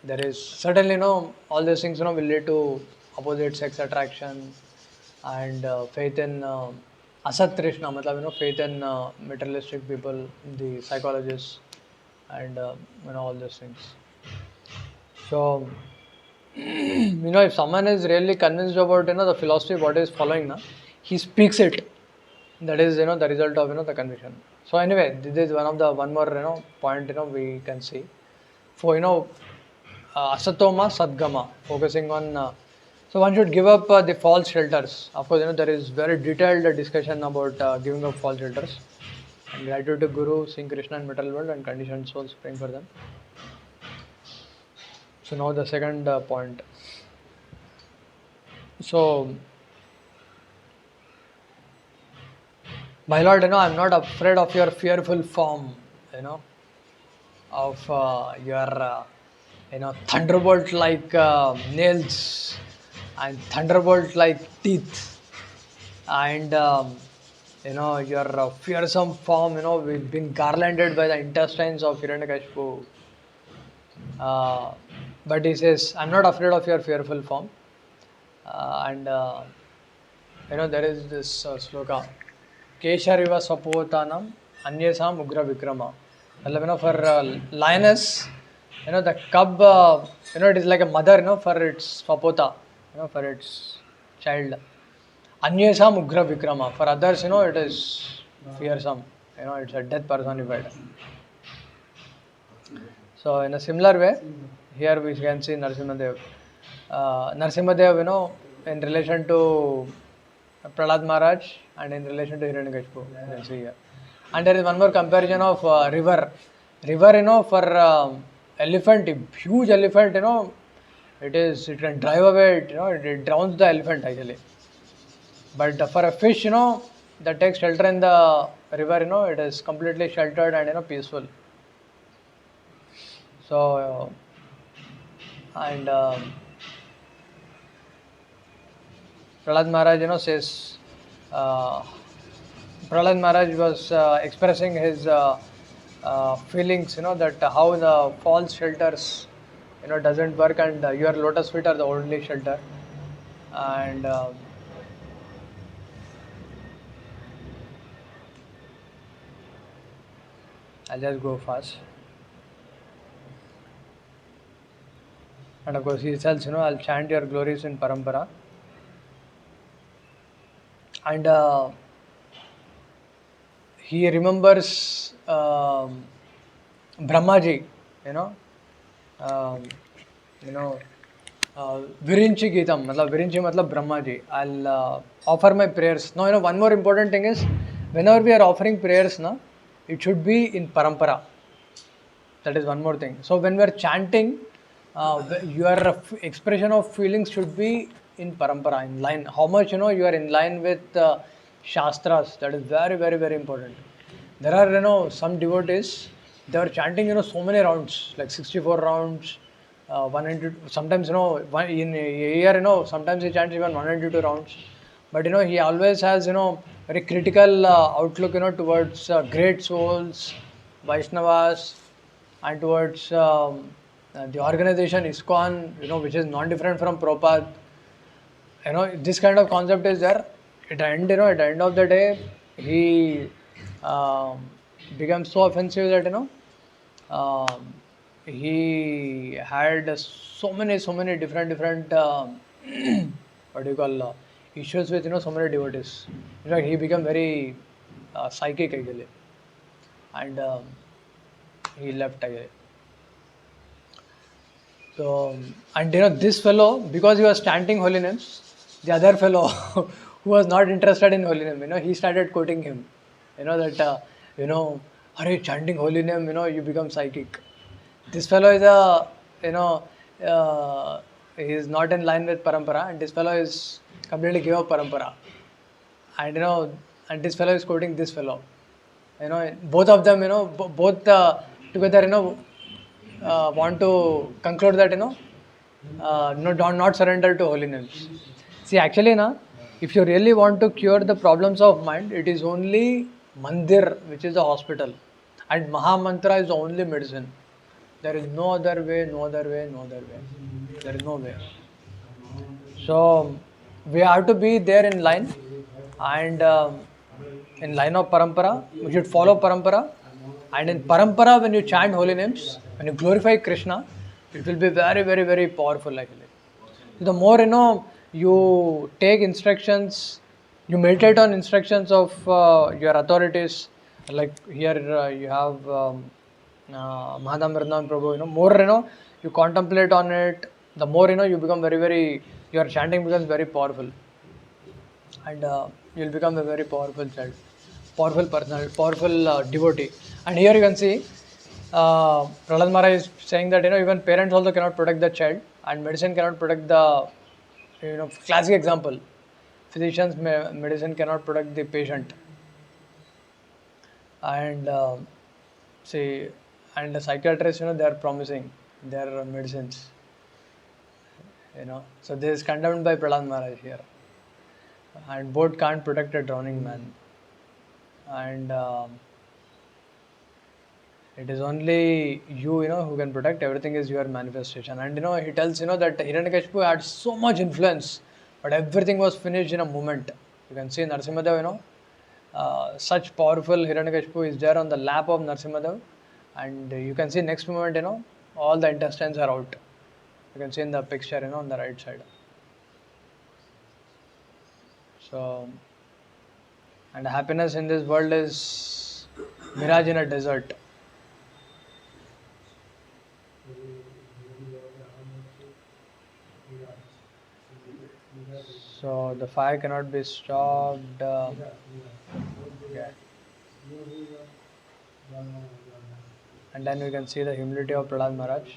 there is certainly, all these things, will lead to opposite sex attraction and faith in asat trishna, matlab, faith in materialistic people, the psychologists, and all these things. So if someone is really convinced about, the philosophy what is following now, he speaks it. That is, the result of, the conviction. So anyway, this is one more, point, we can see. For, asatoma sadgama, focusing on, so one should give up the false shelters. Of course, there is very detailed discussion about giving up false shelters. And gratitude to Guru, seeing Krishna in material world and conditioned souls, praying for them. So now the second point. So, my Lord, I'm not afraid of your fearful form, of your, thunderbolt-like nails and thunderbolt-like teeth, and your fearsome form, we've been garlanded by the intestines of Hiranyakashipu. But he says, I'm not afraid of your fearful form. And there is this sloka, Keshariva Sapotanam Anyesam Ugra Vikrama. For lioness, the cub, it is like a mother, for its sapota, for its child. Anyesam Ugra Vikrama. For others, it is fearsome. It's a death personified. So in a similar way, here we can see Narasimhadev. Narasimhadev, in relation to Prahlad Maharaj and in relation to Hiranyakashipu, you can see here. And there is one more comparison of river. River, for elephant, a huge elephant, it can drive away, it drowns the elephant actually. But for a fish, that takes shelter in the river, it is completely sheltered and, peaceful. So, and Prahlad Maharaj, says, Prahlad Maharaj was expressing his feelings, that how the false shelters, doesn't work, and your lotus feet are the only shelter. And I'll just go fast. And of course, he tells, I'll chant your glories in Parampara. And he remembers Brahmaji, Virinchi Geetam, Virinchi matlab Brahmaji. I'll offer my prayers. Now, one more important thing is, whenever we are offering prayers, it should be in Parampara. That is one more thing. So when we are chanting, your expression of feelings should be in parampara, in line. How much you are in line with shastras. That is very, very, very important. There are some devotees. They are chanting so many rounds, like 64 rounds, 100. Sometimes in a year sometimes he chants even 102 rounds. But he always has very critical outlook towards great souls, Vaishnavas, and towards the organization ISKCON, which is non-different from Prabhupada. This kind of concept is there. At the end, at the end of the day, he um, becomes so offensive that he had so many different what do you call issues with so many devotees. In fact, he became very psychic actually, and he left actually. So, and this fellow, because he was chanting holy names, the other fellow who was not interested in holy name, he started quoting him. That, are you chanting holy name, you become psychic. This fellow is he is not in line with parampara, and this fellow is completely give up parampara. And, and this fellow is quoting this fellow. Both of them, both together, want to conclude that no, don't not surrender to holy names. See, actually, if you really want to cure the problems of mind, it is only mandir, which is the hospital, and Maha Mantra is the only medicine. There is no other way, no other way, no other way. There is no way. So we have to be there in line, and in line of parampara, we should follow parampara. And in parampara, when you chant holy names, when you glorify Krishna, it will be very, very, very powerful actually. The more you take instructions, you meditate on instructions of your authorities. Like here, you have Mahadam Vrindavan Prabhu. More you contemplate on it. The more you become very, very. Your chanting becomes very powerful, and you'll become a very powerful child, powerful person, powerful devotee. And here you can see Prahlad Maharaj is saying that even parents also cannot protect the child, and medicine cannot protect the classic example. Physicians medicine cannot protect the patient, and see, and the psychiatrists they are promising their medicines. So this is condemned by Prahlad Maharaj here, and boat can't protect a drowning man, and it is only you who can protect. Everything is your manifestation. And he tells that Hiranyakashipu had so much influence, but everything was finished in a moment. You can see Narasimhadev, such powerful Hiranyakashipu is there on the lap of Narasimhadev, and you can see next moment all the intestines are out. You can see in the picture on the right side. So, and happiness in this world is mirage in a desert. So the fire cannot be stopped. And then we can see the humility of Prahlad Maharaj.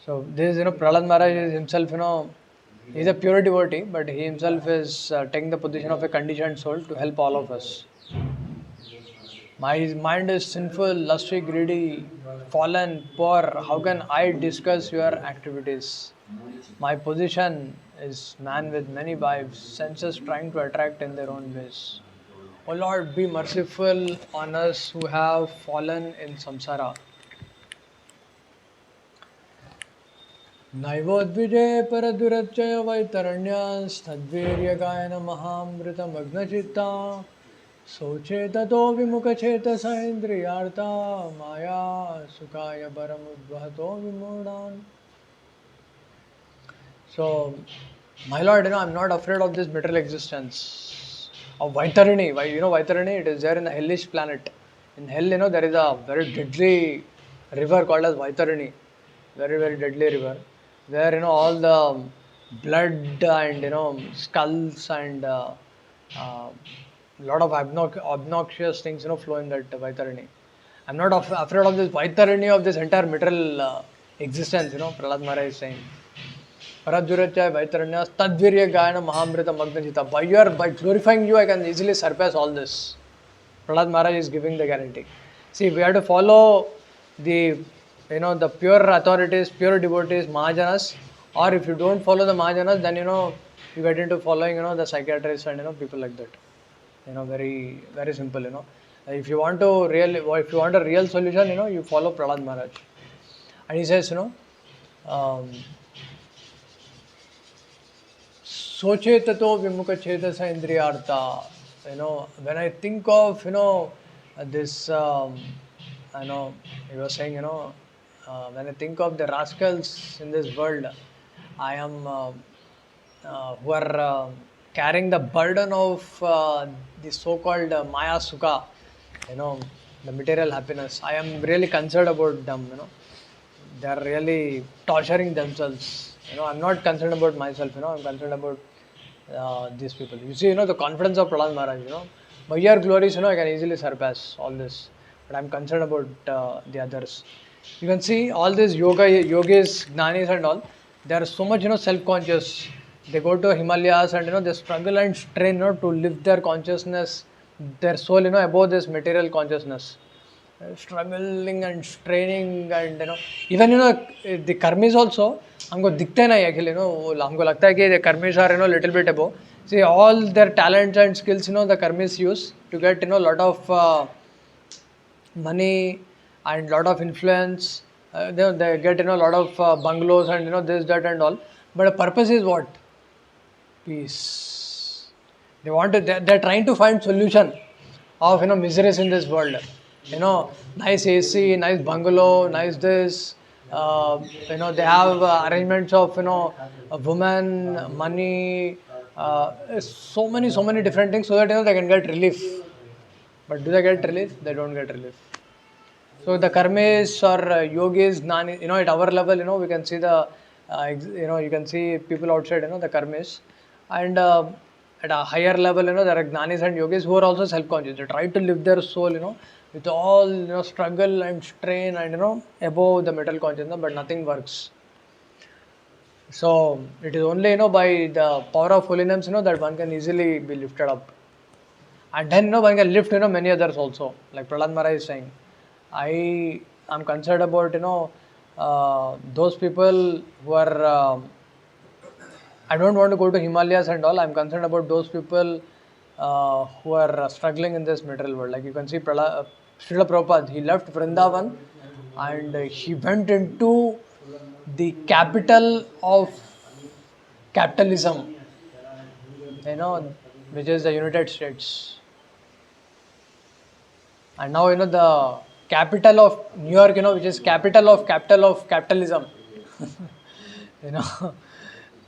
So this Prahlad Maharaj is himself he is a pure devotee, but he himself is taking the position of a conditioned soul to help all of us. My mind is sinful, lusty, greedy, fallen, poor. How can I discuss your activities? My position is man with many wives, senses trying to attract in their own ways. O Lord, be merciful on us who have fallen in samsara. Naivodvijay paradurachaya vaitaranyastadvirya mahamrita magnachitta soche tato vimukacheta saindriyarta maya sukaya baramudvahato vimurdan. So, my Lord, I'm not afraid of this material existence of Vaitarani. Vaitarani, it is there in the hellish planet. In hell, there is a very deadly river called as Vaitarani. Very, very deadly river. Where, all the blood and, skulls and lot of obnoxious things, flow in that Vaitarani. I'm not afraid of this Vaitarani of this entire material existence, Prahlad Maharaj is saying. Paradurachay Vaitaranya Tadvirya Gayana Mahamrita Magnajita. By glorifying you, I can easily surpass all this. Prahlad Maharaj is giving the guarantee. See, we have to follow the the pure authorities, pure devotees, Mahajanas, or if you don't follow the Mahajanas, then you get into following the psychiatrists and people like that. Very very simple. If you want if you want a real solution, you follow Prahlad Maharaj. And he says, Soche tato vimukha chetasa indriyartha. When I think of, this, he was saying, when I think of the rascals in this world, I am, who are carrying the burden of the so-called Maya Sukha, the material happiness. I am really concerned about them, They are really torturing themselves. I'm not concerned about myself, I'm concerned about these people. You see, the confidence of Prahlad Maharaj, by your glories, I can easily surpass all this. But I'm concerned about the others. You can see all these yogis, jnanis and all, they are so much, self-conscious. They go to Himalayas and, they struggle and strain, to lift their consciousness, their soul, above this material consciousness. Struggling and straining and even the karmis also हमको दिखते नहीं actually हमको लगता है कि the karmis are little bit above. See all their talents and skills the karmis use to get lot of money and lot of influence. They get a lot of bungalows and this that and all. But the purpose is what? Peace. They want to. They're trying to find solution of miseries in this world. Nice AC, nice bungalow, nice this. They have arrangements of a woman, money, so many different things so that they can get relief. But do they get relief? They don't get relief. So the karmis or yogis, at our level, we can see the, you can see people outside, the karmis, and at a higher level, there are jnanis and yogis who are also self-conscious. They try to live their soul, with all struggle and strain and above the mental consciousness, but nothing works. So it is only by the power of holy names that one can easily be lifted up, and then one can lift many others also. Like Prahlad Maharaj is saying, I am concerned about those people who are. I don't want to go to Himalayas and all. I am concerned about those people who are struggling in this material world. Like you can see Srila Prabhupada, he left Vrindavan and he went into the capital of capitalism, which is the United States. And now, the capital of New York, which is capital of capitalism,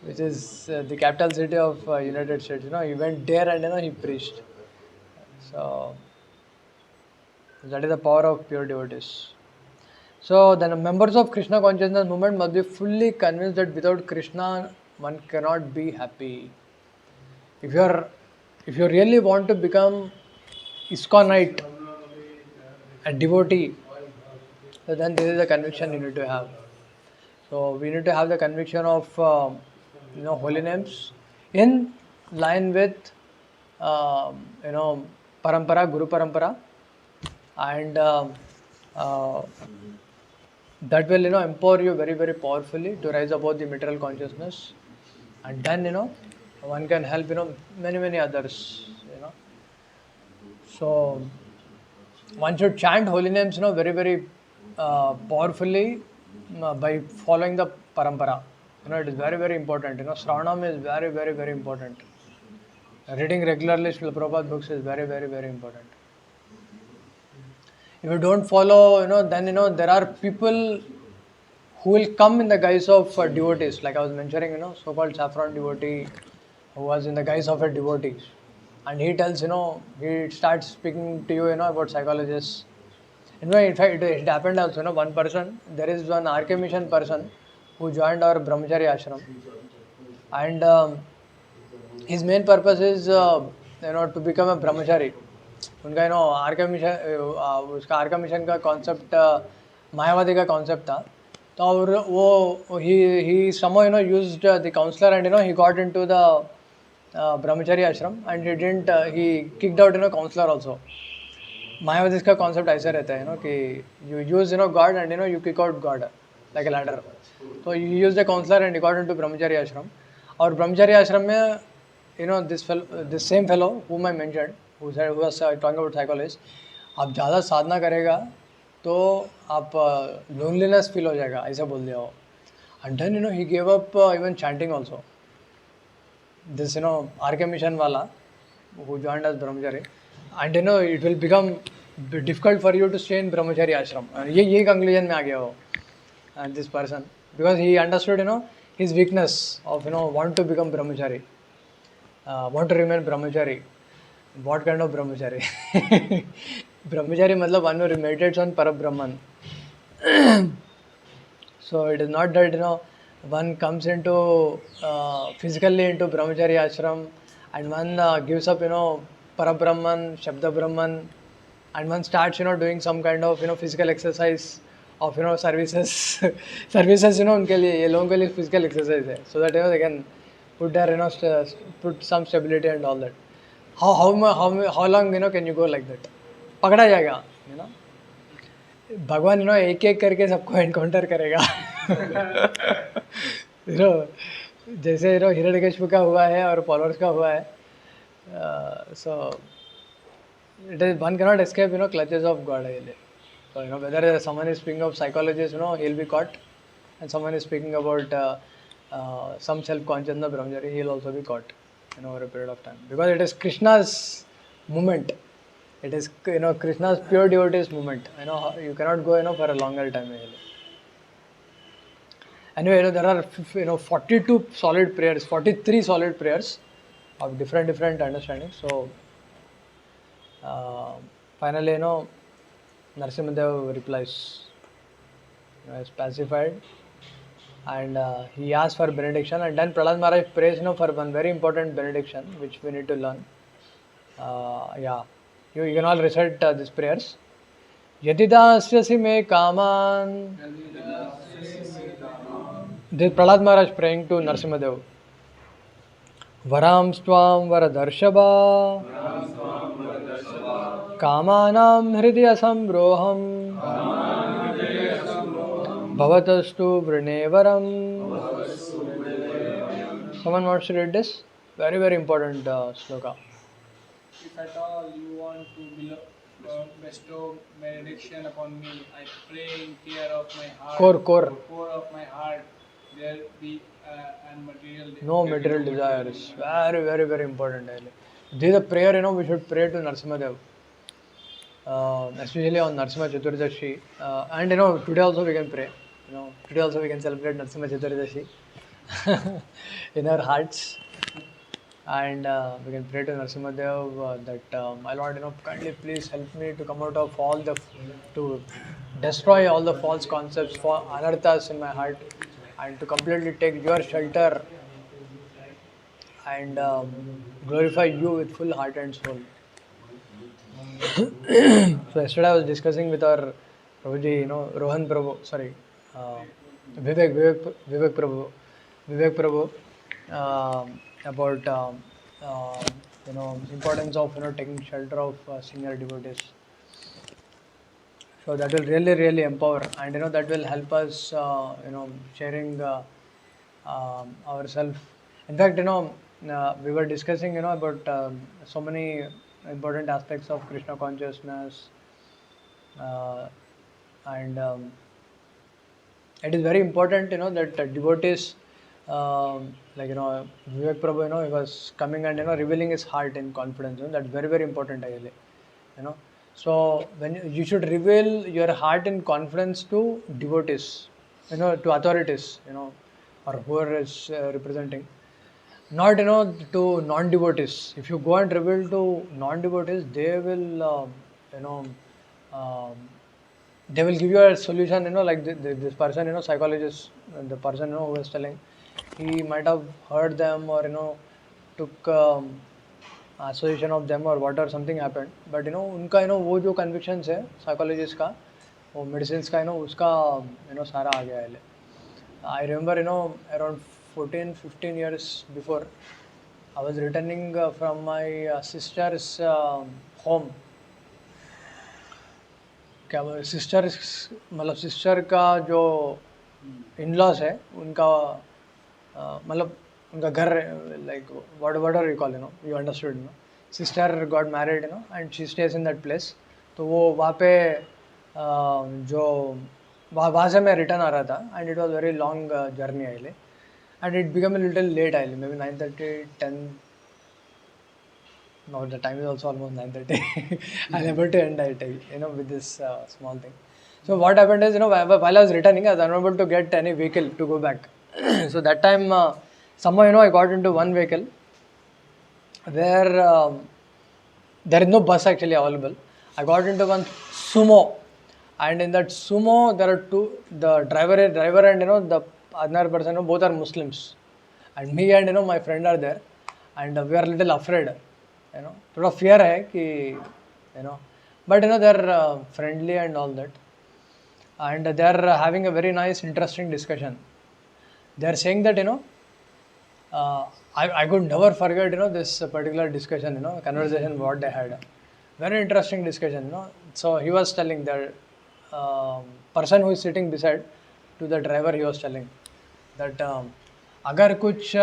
which is the capital city of United States. He went there and he preached. So that is the power of pure devotees. So the members of Krishna consciousness movement must be fully convinced that without Krishna one cannot be happy. If you really want to become ISKCONite, a devotee, so then this is the conviction you need to have. So we need to have the conviction of holy names in line with parampara, Guru parampara, and that will empower you very very powerfully to rise above the material consciousness, and then one can help many others. So one should chant holy names very very powerfully by following the parampara. It is very very important. Shravanam is very very very important. Reading regularly Srila Prabhupada books is very very very important. If you don't follow, then there are people who will come in the guise of devotees. Like I was mentioning, so-called saffron devotee who was in the guise of a devotee, and he tells, he starts speaking to you, about psychologists. In fact, it happened also. One person, there is one RK Mission person who joined our Brahmachari ashram, and his main purpose is, to become a Brahmachari. उनका RK mission उसका RK mission का concept मायावादी का concept था तो और वो he somehow used the counselor, and he got into the brahmachari ashram, and he didn't he kicked out counselor also. Mayawati का concept ऐसा रहता है कि you use God and you kick out God like a ladder. तो you use the counsellor and got into brahmachari ashram. और ब्रह्मचारी आश्रम में this same fellow whom I mentioned, who was talking about psychologist, आप ज़्यादा साधना करेगा तो आप लोनलीनेस फील हो जाएगा, ऐसा बोल दिया वो. And then he gave up even chanting also. This RK mission वाला who joined as brahmachari, and it will become difficult for you to stay in brahmachari ashram. And ये conclusion में आ गया वो, and this person, because he understood his weakness of want to become brahmachari, want to remain brahmachari. What kind of brahmachari? Brahmachari मतलब one who meditates on Parabrahman. So it is not that one comes into physically into brahmachari ashram and one gives up Parabrahman, Shabda Brahman, and one starts doing some kind of physical exercise of services. Services उनके लिए, ये लोगों के लिए physical exercise है, so that they can put their put some stability and all that. How long can you go like that? पकड़ा जाएगा. भगवान एक एक करके सबको एनकाउंटर करेगा. जैसे हिरण्यकशिपु का हुआ है और फॉलोअर्स का हुआ है. So it is, one cannot escape clutches of God. So whether someone is speaking of psychologist, he'll be caught, and someone is speaking about some self-consciousness brahmachari, he'll also be caught over a period of time, because it is Krishna's movement. It is Krishna's pure devotee's movement. You cannot go for a longer time. Anyway, there are 42 solid prayers, 43 solid prayers of different understandings. So finally, Narasimhadev replies, is pacified, and he asks for benediction, and then Prahlad Maharaj prays for one very important benediction which we need to learn. You can all recite these prayers. Yadidasyasi me kaman. This Prahlad Maharaj praying to Narasimhadev. Varam stvam varadarshava. Kamanam hridaya sambroham. Bhavatastu vrinevaram. Someone wants to read this? Very, very important sloka. If at all you want to bestow benediction upon me, I pray in fear of my heart. Core of my heart, there be and material. No material desires. Very, very, very important. This is a prayer we should pray to Narasimhadev, especially on Narasimha Chaturdashi. And today also we can pray. Today also we can celebrate Narasimha Chaturdashi in our hearts. And we can pray to Narasimhadev that my Lord, kindly please help me to come out of all to destroy all the false concepts, for anarthas in my heart, and to completely take your shelter and glorify you with full heart and soul. So yesterday I was discussing with our Prabhuji, Rohan Prabhu, sorry, Vivek Prabhu, about importance of taking shelter of senior devotees. So that will really, really empower, and that will help us sharing ourselves. In fact, we were discussing about so many important aspects of Krishna consciousness, and it is very important that devotees like Vivek Prabhu, he was coming and revealing his heart in confidence. That's very, very important actually. So when you should reveal your heart in confidence to devotees, to authorities, or whoever is representing, not to non-devotees. If you go and reveal to non-devotees, they will they will give you a solution. Like this person, psychologist, the person who was telling, he might have heard them or took association of them or whatever, something happened, but उनका वो जो convictions है psychologist का, वो medicines का उसका सारा आ गया है. I remember around 14-15 years before I was returning from my sister's home. क्या सिस्टर मतलब सिस्टर का जो इन लॉज है उनका मतलब उनका घर like what are you call you understood sister got married and she stays in that place. तो वो वहाँ पे जो वहाँ से मैं रिटर्न आ रहा था and it was very long journey आइले and it became a little late आइले maybe 9:30 10. No, the time is also almost 9:30. I'm able to end it, with this small thing. So what happened is, while I was returning, I was unable to get any vehicle to go back. So that time, somehow, I got into one vehicle where there is no bus actually available. I got into one sumo, and in that sumo there are two. The driver and the other person, both are Muslims, and me and my friend are there, and we are a little afraid. थोड़ा fear है कि but they're friendly and all that, and they're having a very nice interesting discussion. They're saying that I could never forget this particular discussion, conversation what they had. Very interesting discussion. So he was telling the person who is sitting beside to the driver, he was telling that अगर कुछ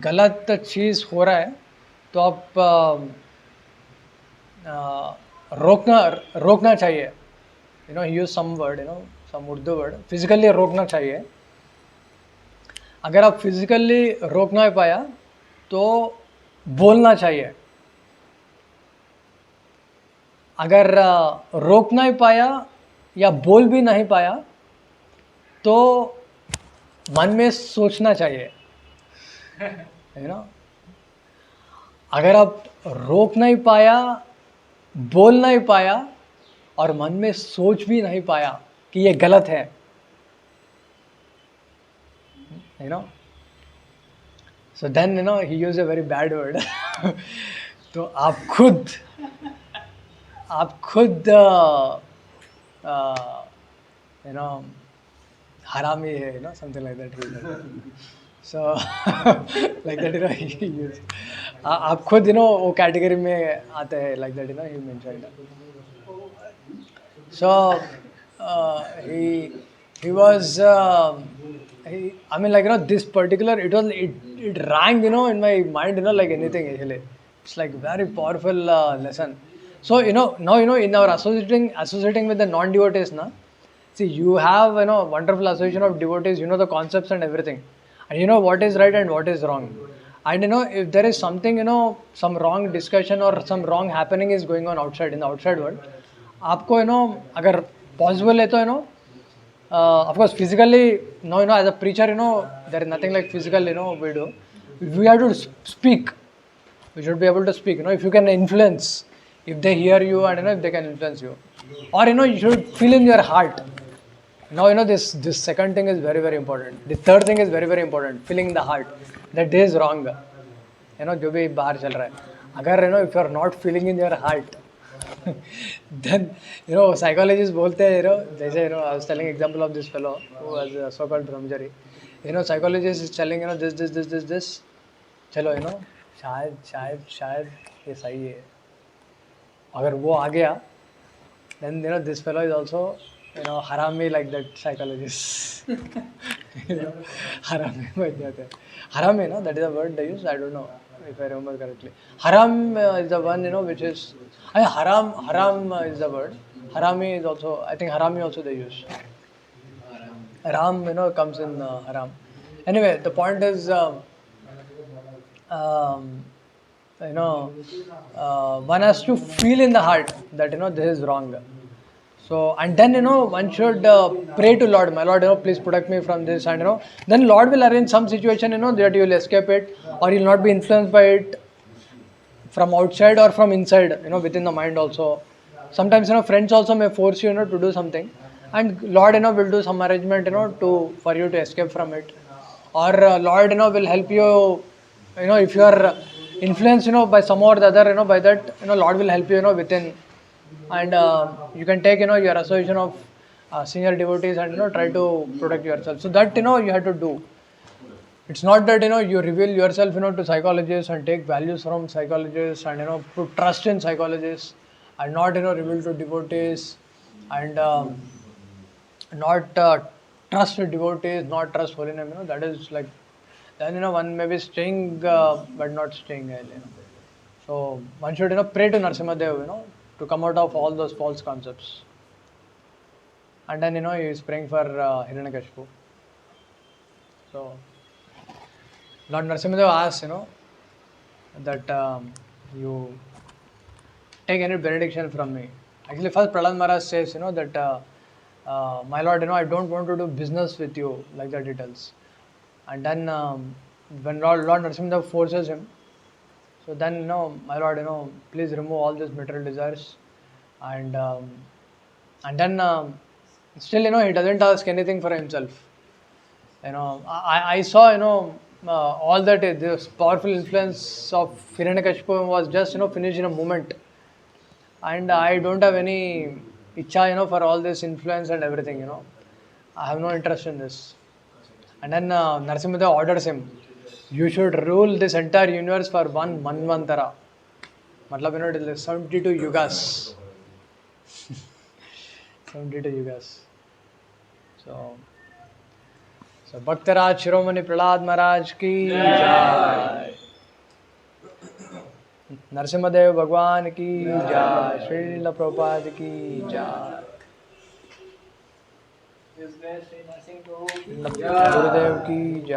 गलत चीज़ हो रहा है तो आप रोकना चाहिए. He used some word, some Urdu word. Physically रोकना चाहिए. अगर आप फिजिकली रोक नहीं पाया तो बोलना चाहिए. अगर रोक नहीं पाया या बोल भी नहीं पाया तो मन में सोचना चाहिए. अगर आप रोक नहीं पाया, बोल नहीं पाया और मन में सोच भी नहीं पाया कि ये गलत है, so then he used a very bad word. तो आप खुद हरामी है, something like that. So like that he used. आप खुद वो कैटेगरी में आते हैं, like that he mentioned. So he was I mean like this particular it rang in my mind like anything actually. It's like very powerful lesson. So now in our associating with the non-devotees see you have wonderful association of devotees, the concepts and everything, and what is right and what is wrong. And if there is something some wrong discussion or some wrong happening is going on outside in the outside world, आपको अगर possible है तो of course physically as a preacher there is nothing like physical we do. We have to speak. We should be able to speak. If you can influence, if they hear you and if they can influence you, or you should feel in your heart. Now this second thing is very very important. The third thing is very very important. Feeling in the heart that this is wrong. जो भी बाहर चल रहा है, अगर if you are not feeling in your heart, then psychologists बोलते हैं जैसे I was telling example of this fellow who was a so-called brahmachari. Psychologist is telling this चलो शायद ये सही है. अगर वो आ गया, then this fellow is also harami like that psychologist. Harami बन जाते हैं. Harami that is the word they use. I don't know if I remember correctly. Haram is the one which is haram is the word. Harami is also, I think harami also they use. Ram comes in haram. Anyway, the point is one has to feel in the heart that this is wrong. So and then one should pray to Lord, my Lord, please protect me from this, and then Lord will arrange some situation that you will escape it, or you will not be influenced by it from outside or from inside, within the mind also. Sometimes friends also may force you to do something, and Lord will do some arrangement for you to escape from it, or Lord will help you, if you are influenced by some or the other, by that Lord will help you within and you can take your association of senior devotees and try to protect yourself. So that you have to do. It's not that you reveal yourself to psychologists and take values from psychologists and put trust in psychologists and not reveal to devotees and not trust devotees, not trust holy name. That is like then one may be staying but not staying. So one should pray to Narsimhadev to come out of all those false concepts. And then he is praying for Hiranyakashipu. So Lord Narsimhadev asks that you take any benediction from me. Actually, first Prahlad Maharaj says that my Lord, I don't want to do business with you, like that he tells. And then when Lord Narsimhadev forces him, so then my Lord, please remove all these material desires, and then still he doesn't ask anything for himself. I saw all that this powerful influence of Hiranyakashipu was just finished in a moment, and I don't have any icha for all this influence and everything. I have no interest in this. And then Narasimhadev orders him, you should rule this entire universe for one manvantara. Matlab it is 72 yugas. 72 yugas. So Bhaktaraj Shiromani Prahlad Maharaj ki jai. Narasimhadev Bhagwan ki jai. Srila Prabhupada ki jai. His grace Sri Narsingh Prabhu. Gurudev ki jai.